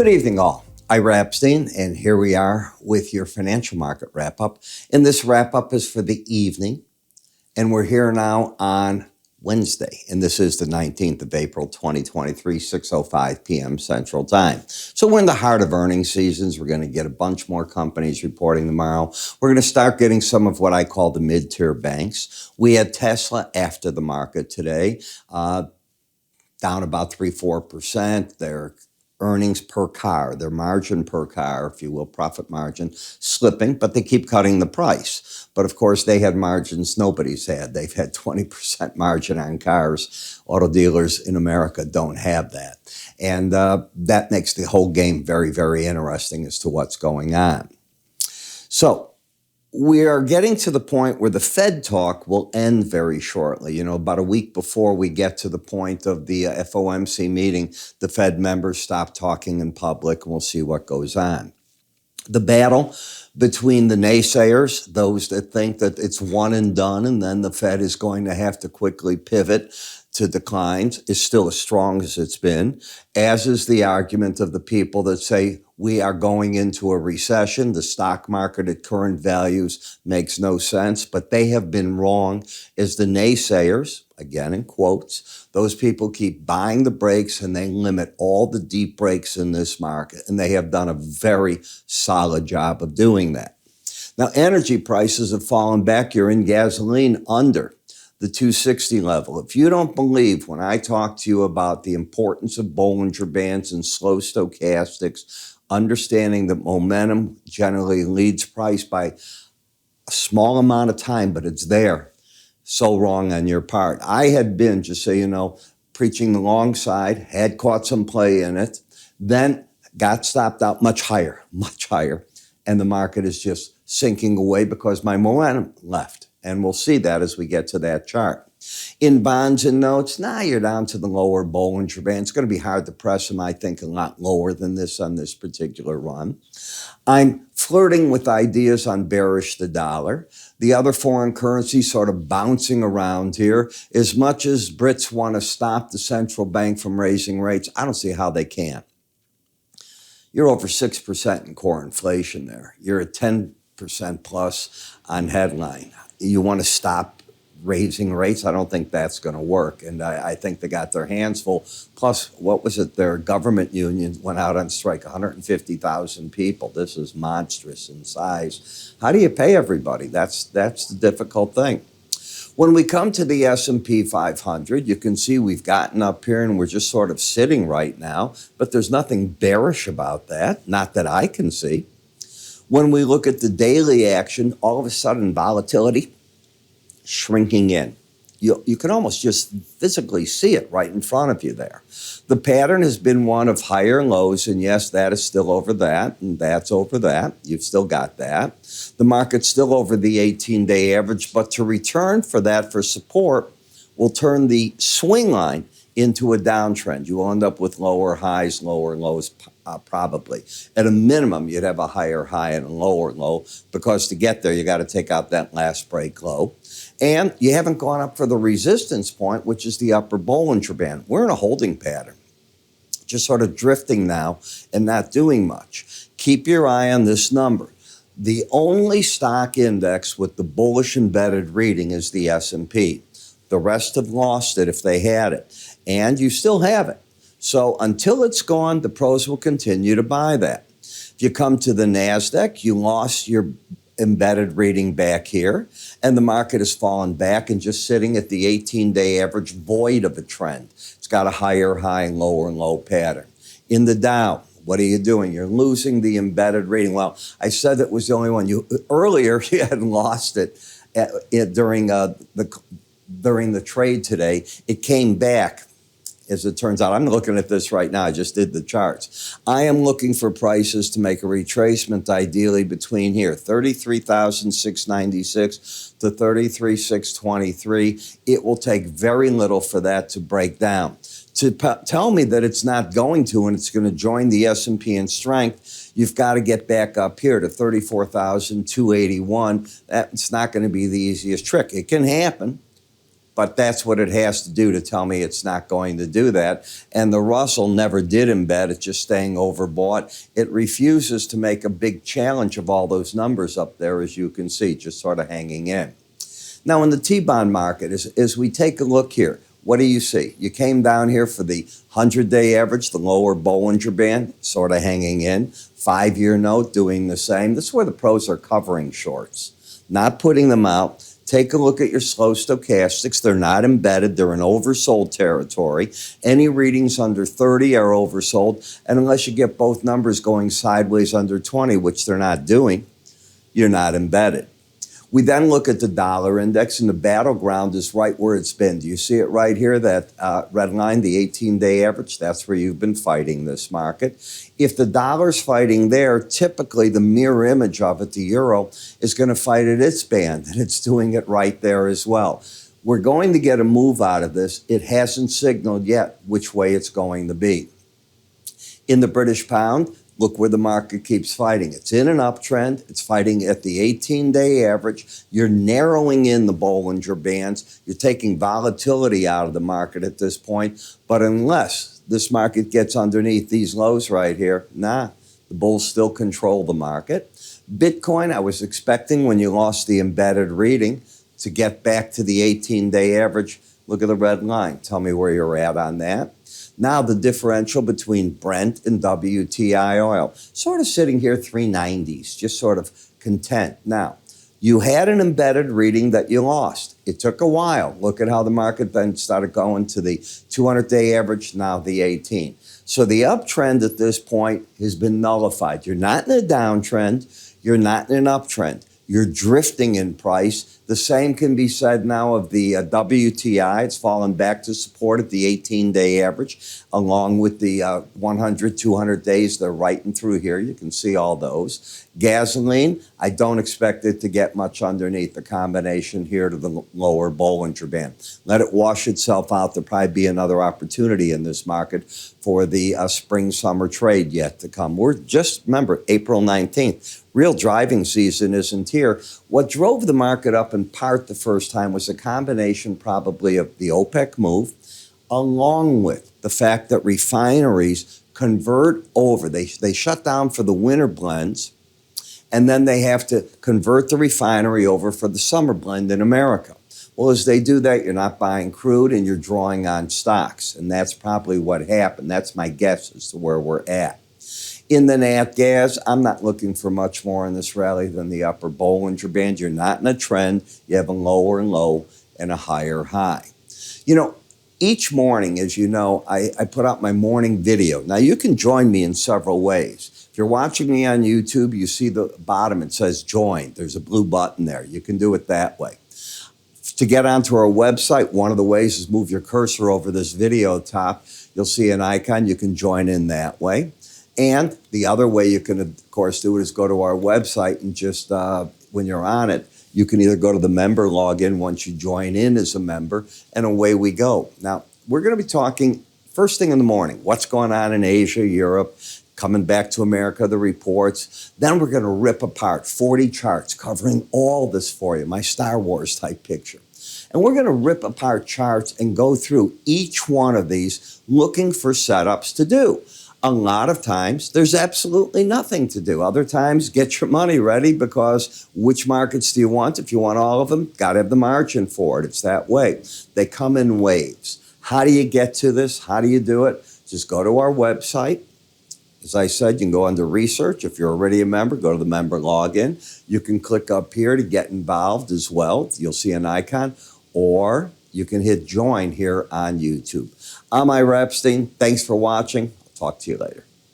Good evening, all. Ira Epstein, and here we are with your financial market wrap-up. And this wrap-up is for the evening, and we're here now on Wednesday, and this is the 19th of April, 2023, 6:05 p.m. Central Time. So we're in the heart of earnings seasons. We're going to get a bunch more companies reporting tomorrow. We're going to start getting some of what I call the mid-tier banks. We had Tesla after the market today, down about 3-4%. Their earnings per car, their margin per car, if you will, profit margin, slipping, but they keep cutting the price. But of course, they had margins nobody's had. They've had 20% margin on cars. Auto dealers in America don't have that. And that makes the whole game very, very interesting as to what's going on. So we are getting to the point where the Fed talk will end very shortly. You know, about a week before we get to the point of the FOMC meeting, the Fed members stop talking in public, and we'll see what goes on. The battle between the naysayers, those that think that it's one and done, and then the Fed is going to have to quickly pivot to declines, is still as strong as it's been, as is the argument of the people that say we are going into a recession. The stock market at current values makes no sense, but they have been wrong as the naysayers, again in quotes, those people keep buying the breaks and they limit all the deep breaks in this market. And they have done a very solid job of doing that. Now, energy prices have fallen back. You're in gasoline under the 260 level. If you don't believe when I talk to you about the importance of Bollinger Bands and slow stochastics, understanding that momentum generally leads price by a small amount of time, but it's there. So wrong on your part. I had been, just so you know, preaching the long side, had caught some play in it, then got stopped out much higher, and the market is just sinking away because my momentum left. And we'll see that as we get to that chart. In bonds and notes, you're down to the lower Bollinger Band. It's going to be hard to press them, I think, a lot lower than this on this particular run. I'm flirting with ideas on bearish the dollar. The other foreign currencies sort of bouncing around here. As much as Brits want to stop the central bank from raising rates, I don't see how they can. You're over 6% in core inflation there. You're at 10% plus on headline. You want to stop raising rates? I don't think that's going to work. And I think they got their hands full. Plus, what was it? Their government union went out on strike, 150,000 people. This is monstrous in size. How do you pay everybody? That's the difficult thing. When we come to the S&P 500, you can see we've gotten up here and we're just sort of sitting right now. But there's nothing bearish about that, not that I can see. When we look at the daily action, all of a sudden volatility shrinking in. You can almost just physically see it right in front of you there. The pattern has been one of higher lows, and yes, that is still over that, and that's over that. You've still got that. The market's still over the 18-day average, but to return for that for support will turn the swing line into a downtrend. You will end up with lower highs, lower lows, probably. At a minimum, you'd have a higher high and a lower low, because to get there, you got to take out that last break low. And you haven't gone up for the resistance point, which is the upper Bollinger Band. We're in a holding pattern, just sort of drifting now and not doing much. Keep your eye on this number. The only stock index with the bullish embedded reading is the S&P. The rest have lost it if they had it. And you still have it. So until it's gone, the pros will continue to buy that. If you come to the NASDAQ, you lost your embedded reading back here, and the market has fallen back and just sitting at the 18-day average, void of a trend. It's got a higher high and low pattern. In the Dow, what are you doing? You're losing the embedded reading. Well, I said that was the only one. Earlier, you had lost it during the trade today. It came back. As it turns out, I'm looking at this right now. I just did the charts. I am looking for prices to make a retracement, ideally between here, 33,696 to 33,623. It will take very little for that to break down. To tell me that it's not going to and it's going to join the S&P in strength, you've got to get back up here to 34,281. That's not going to be the easiest trick. It can happen. But that's what it has to do to tell me it's not going to do that. And the Russell never did embed. It's just staying overbought. It refuses to make a big challenge of all those numbers up there, as you can see, just sort of hanging in. Now, in the T-bond market, as we take a look here, what do you see? You came down here for the 100-day average, the lower Bollinger Band, sort of hanging in. 5-year note doing the same. This is where the pros are covering shorts, not putting them out. Take a look at your slow stochastics. They're not embedded. They're in oversold territory. Any readings under 30 are oversold. And unless you get both numbers going sideways under 20, which they're not doing, you're not embedded. We then look at the dollar index, and the battleground is right where it's been. Do you see it right here, that red line, the 18-day average? That's where you've been fighting this market. If the dollar's fighting there, typically the mirror image of it, the euro, is going to fight at its band, and it's doing it right there as well. We're going to get a move out of this. It hasn't signaled yet which way it's going to be. In the British pound, look where the market keeps fighting. It's in an uptrend. It's fighting at the 18-day average. You're narrowing in the Bollinger Bands. You're taking volatility out of the market at this point. But unless this market gets underneath these lows right here, the bulls still control the market. Bitcoin, I was expecting when you lost the embedded reading to get back to the 18-day average. Look at the red line. Tell me where you're at on that. Now the differential between Brent and WTI oil, sort of sitting here 390s, just sort of content. Now, you had an embedded reading that you lost. It took a while. Look at how the market then started going to the 200-day average, now the 18. So the uptrend at this point has been nullified. You're not in a downtrend. You're not in an uptrend. You're drifting in price. The same can be said now of the WTI. It's fallen back to support at the 18-day average, along with the 100, 200 days. They're right in through here. You can see all those. Gasoline, I don't expect it to get much underneath the combination here to the lower Bollinger Band. Let it wash itself out. There'll probably be another opportunity in this market for the spring-summer trade yet to come. We're just, remember, April 19th. Real driving season isn't here. What drove the market up in part the first time was a combination probably of the OPEC move, along with the fact that refineries convert over. They shut down for the winter blends, and then they have to convert the refinery over for the summer blend in America. Well, as they do that, you're not buying crude and you're drawing on stocks, and that's probably what happened. That's my guess as to where we're at. In the Nat Gas, I'm not looking for much more in this rally than the upper Bollinger Band. You're not in a trend. You have a lower low and a higher high. You know, each morning, as you know, I put out my morning video. Now, you can join me in several ways. If you're watching me on YouTube, you see the bottom, it says join. There's a blue button there. You can do it that way. To get onto our website, one of the ways is move your cursor over this video top. You'll see an icon. You can join in that way. And the other way you can, of course, do it is go to our website and just, when you're on it, you can either go to the member login once you join in as a member, and away we go. Now, we're going to be talking first thing in the morning, what's going on in Asia, Europe, coming back to America, the reports. Then we're going to rip apart 40 charts covering all this for you, my Star Wars type picture. And we're going to rip apart charts and go through each one of these looking for setups to do. A lot of times, there's absolutely nothing to do. Other times, get your money ready, because which markets do you want? If you want all of them, got to have the margin for it. It's that way. They come in waves. How do you get to this? How do you do it? Just go to our website. As I said, you can go under research. If you're already a member, go to the member login. You can click up here to get involved as well. You'll see an icon. Or you can hit join here on YouTube. I'm Ira Epstein. Thanks for watching. Talk to you later.